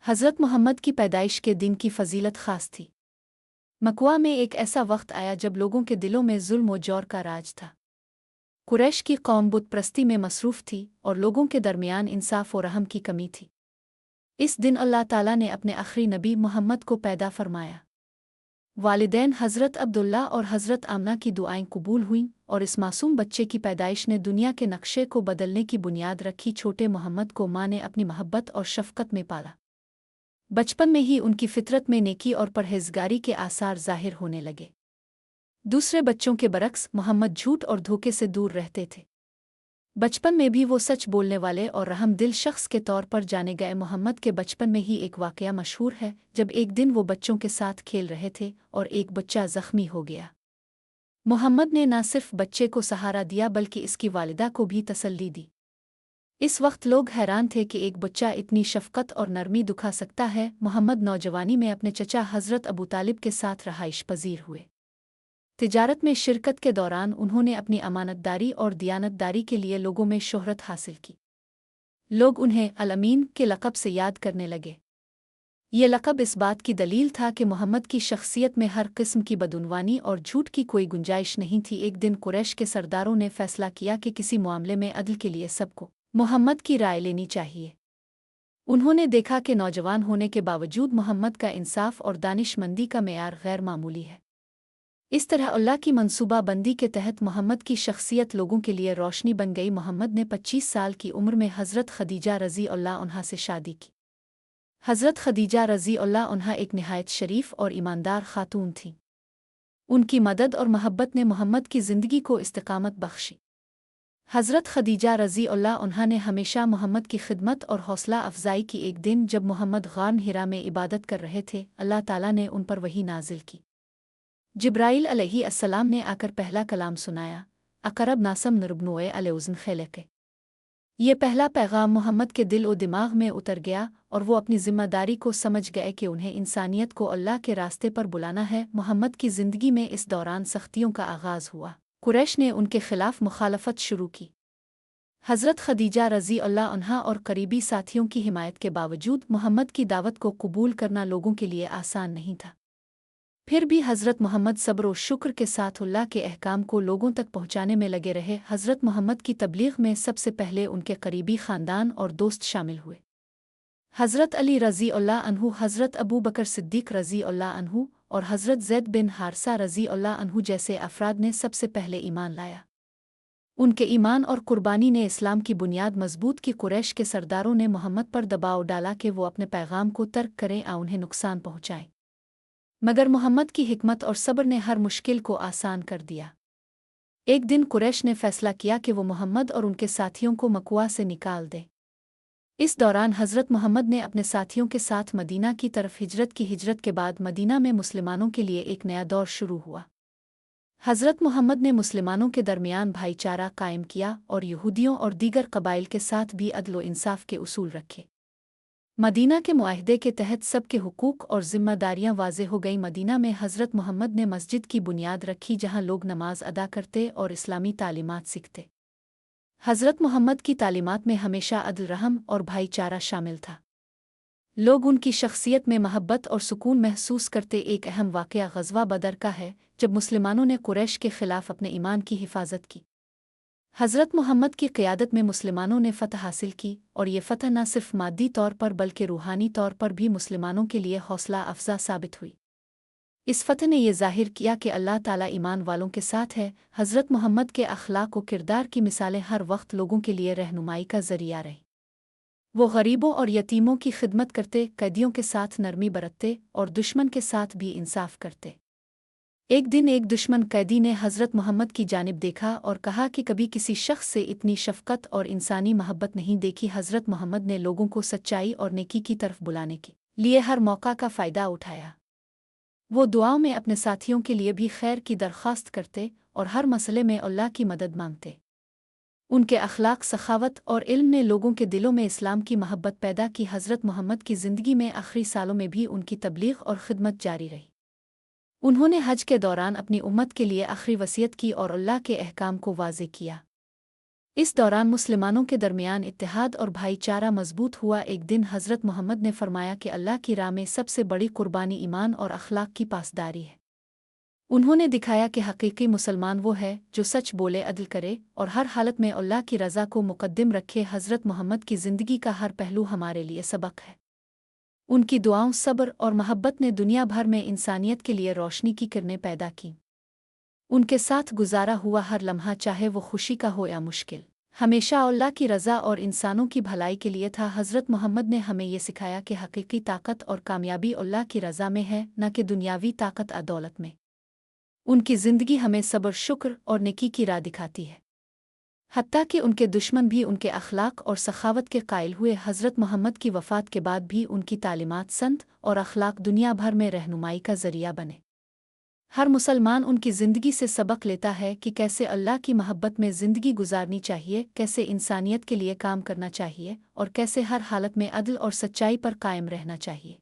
हज़रत मोहम्मद की पैदाइश के दिन की फ़जीलत ख़ास थी। मकवा में एक ऐसा वक्त आया जब लोगों के दिलों में जुल्म और जौर का राज था। कुरैश की कौम बुत परस्ती में मसरूफ़ थी और लोगों के दरमियान इंसाफ और रहम की कमी थी। इस दिन अल्लाह ताला ने अपने आखिरी नबी मोहम्मद को पैदा फरमाया। वालिदैन हज़रत अब्दुल्ला और हज़रत आमना की दुआएं कबूल हुईं और इस मासूम बच्चे की पैदाइश ने दुनिया के नक्शे को बदलने की बुनियाद रखी। छोटे मोहम्मद को माँ ने अपनी मोहब्बत और शफ़क़त में पाला। बचपन में ही उनकी फितरत में नेकी और परहेज़गारी के आसार ज़ाहिर होने लगे। दूसरे बच्चों के बरक्स मोहम्मद झूठ और धोखे से दूर रहते थे। बचपन में भी वो सच बोलने वाले और रहम दिल शख्स के तौर पर जाने गए। मोहम्मद के बचपन में ही एक वाक़या मशहूर है जब एक दिन वो बच्चों के साथ खेल रहे थे और एक बच्चा ज़ख्मी हो गया। मोहम्मद ने न सिर्फ बच्चे को सहारा दिया बल्कि इसकी वालिदा को भी तसल्ली दी। इस वक्त लोग हैरान थे कि एक बच्चा इतनी शफ़क़त और नरमी दिखा सकता है। मोहम्मद नौजवानी में अपने चचा हज़रत अबू तालिब के साथ रहाइश पजीर हुए। तिजारत में शिरकत के दौरान उन्होंने अपनी अमानतदारी और दियानतदारी के लिए लोगों में शोहरत हासिल की। लोग उन्हें अल-अमीन के लक़ब से याद करने लगे। ये लक़ब इस बात की दलील था कि मोहम्मद की शख्सियत में हर किस्म की बदउनवानी और झूठ की कोई गुंजाइश नहीं थी। एक दिन कुरैश के सरदारों ने फैसला किया कि किसी मामले में अदल के लिए सबको मोहम्मद की राय लेनी चाहिए। उन्होंने देखा कि नौजवान होने के बावजूद मोहम्मद का इंसाफ और दानिशमंदी का मेयार गैर मामूली है। इस तरह अल्लाह की मंसूबाबंदी के तहत मोहम्मद की शख्सियत लोगों के लिए रोशनी बन गई। मोहम्मद ने 25 साल की उम्र में हज़रत खदीजा रज़ी अल्लाह अन्हा से शादी की। हज़रत खदीजा रज़ी अल्लाह अन्हा एक निहायत शरीफ और ईमानदार खातून थीं। उनकी मदद और महब्बत ने मोहम्मद की ज़िंदगी को इस्तिकामत बख्शी। हज़रत खदीजा रज़ी अल्लाह अन्हा ने हमेशा मोहम्मद की खिदमत और हौसला अफजाई की। एक दिन जब मोहम्मद गार हिरा में इबादत कर रहे थे, अल्लाह ताला ने उन पर वही नाजिल की। जिब्राईल अलैहिस्सलाम ने आकर पहला कलाम सुनाया, अकरब नासम नरबनुए अलउज़न खैलके। ये पहला पैगाम मोहम्मद के दिल और दिमाग में उतर गया और वो अपनी ज़िम्मेदारी को समझ गए कि उन्हें इंसानियत को अल्लाह के रास्ते पर बुलाना है। मोहम्मद की ज़िंदगी में इस दौरान सख्तियों का आगाज़ हुआ। कुरैश ने उनके खिलाफ मुखालफत शुरू की। हज़रत खदीजा रज़ी अल्लाह अन्हा और करीबी साथियों की हिमायत के बावजूद मोहम्मद की दावत को कबूल करना लोगों के लिए आसान नहीं था। फिर भी हज़रत मोहम्मद सब्र और शुक्र के साथ अल्लाह के अहकाम को लोगों तक पहुँचाने में लगे रहे। हज़रत मोहम्मद की तबलीग में सबसे पहले उनके करीबी ख़ानदान और दोस्त शामिल हुए। हज़रत अली रज़ी अल्लाह अन्हु, हज़रत अबू बकर सिद्दीक़ रज़ी अल्लाह अन्हु और हज़रत ज़ैद बिन हारसा रज़ी अल्लाह अन्हु जैसे अफराद ने सबसे पहले ईमान लाया। उनके ईमान और कुर्बानी ने इस्लाम की बुनियाद मजबूत की। कुरैश के सरदारों ने मोहम्मद पर दबाव डाला कि वो अपने पैगाम को तर्क करें या उन्हें नुकसान पहुँचाएं, मगर मोहम्मद की हिकमत और सब्र ने हर मुश्किल को आसान कर दिया। एक दिन कुरैश ने फैसला किया कि वो मोहम्मद और उनके साथियों को मकवा से निकाल दें। इस दौरान हज़रत मोहम्मद ने अपने साथियों के साथ मदीना की तरफ हिजरत की। हिजरत के बाद मदीना में मुसलमानों के लिए एक नया दौर शुरू हुआ। हज़रत मोहम्मद ने मुसलमानों के दरमियान भाईचारा कायम किया और यहूदियों और दीगर कबाइल के साथ भी अदल व इंसाफ के उसूल रखे। मदीना के मुआहदे के तहत सबके हुकूक और ज़िम्मेदारियाँ वाज़े हो गई। मदीना में हज़रत मोहम्मद ने मस्जिद की बुनियाद रखी जहाँ लोग नमाज अदा करते और इस्लामी तालीमात सीखते। हज़रत मोहम्मद की तालीमात में हमेशा अदल, रहम और भाईचारा शामिल था। लोग उनकी शख्सियत में महब्बत और सुकून महसूस करते। एक अहम वाक़या ग़ज़वा बदर का है जब मुसलमानों ने कुरैश के ख़िलाफ़ अपने ईमान की हिफाजत की। हज़रत मोहम्मद की क़ियादत में मुसलमानों ने फ़तह हासिल की और ये फ़तह न सिर्फ मादी तौर पर बल्कि रूहानी तौर पर भी मुसलमानों के लिए हौसला अफ़ज़ा साबित हुई। इस फ़तह ने यह ज़ाहिर किया कि अल्लाह ताला ईमान वालों के साथ है। हज़रत मोहम्मद के अख़लाक़ व किरदार की मिसालें हर वक्त लोगों के लिए रहनुमाई का ज़रिया रहीं। वो गरीबों और यतीमों की खिदमत करते, कैदियों के साथ नरमी बरतते और दुश्मन के साथ भी इंसाफ करते। एक दिन एक दुश्मन कैदी ने हज़रत मोहम्मद की जानिब देखा और कहा कि कभी किसी शख्स से इतनी शफ़क़त और इंसानी महब्बत नहीं देखी। हज़रत मोहम्मद ने लोगों को सच्चाई और नेकी की तरफ बुलाने के लिए हर मौका का फ़ायदा उठाया। वो दुआओं में अपने साथियों के लिए भी खैर की दरख्वास्त करते और हर मसले में अल्लाह की मदद मांगते। उनके अखलाक, सखावत और इल्म ने लोगों के दिलों में इस्लाम की महब्बत पैदा की। हज़रत मोहम्मद की ज़िंदगी में आखिरी सालों में भी उनकी तबलीग और खिदमत जारी रही। उन्होंने हज के दौरान अपनी उम्मत के लिए आखिरी वसीयत की और अल्लाह के अहकाम को वाज़े किया। इस दौरान मुसलमानों के दरमियान इत्तेहाद और भाईचारा मजबूत हुआ। एक दिन हज़रत मोहम्मद ने फरमाया कि अल्लाह की राह में सबसे बड़ी कुर्बानी ईमान और अखलाक की पासदारी है। उन्होंने दिखाया कि हकीकी मुसलमान वो है जो सच बोले, अदल करे और हर हालत में अल्लाह की रज़ा को मुकद्दम रखे। हज़रत मोहम्मद की ज़िंदगी का हर पहलू हमारे लिए सबक है। उनकी दुआओं, सब्र और मोहब्बत ने दुनिया भर में इंसानियत के लिए रोशनी की किरणें पैदा की। उनके साथ गुजारा हुआ हर लम्हा, चाहे वो खुशी का हो या मुश्किल, हमेशा अल्लाह की रज़ा और इंसानों की भलाई के लिए था। हज़रत मोहम्मद ने हमें ये सिखाया कि हकीकी ताकत और कामयाबी अल्लाह की रज़ा में है, न कि दुनियावी ताकत या दौलत में। उनकी ज़िंदगी हमें सब्र, शुक्र और नेकी की राह दिखाती है। हत्ता कि उनके दुश्मन भी उनके अखलाक और सखावत के कायल हुए। हज़रत मोहम्मद की वफ़ात के बाद भी उनकी तालीमात, संत और अखलाक दुनिया भर में रहनुमाई का ज़रिया बने। हर मुसलमान उनकी ज़िंदगी से सबक लेता है कि कैसे अल्लाह की मोहब्बत में ज़िंदगी गुजारनी चाहिए, कैसे इंसानियत के लिए काम करना चाहिए और कैसे हर हालत में अदल और सच्चाई पर कायम रहना चाहिए।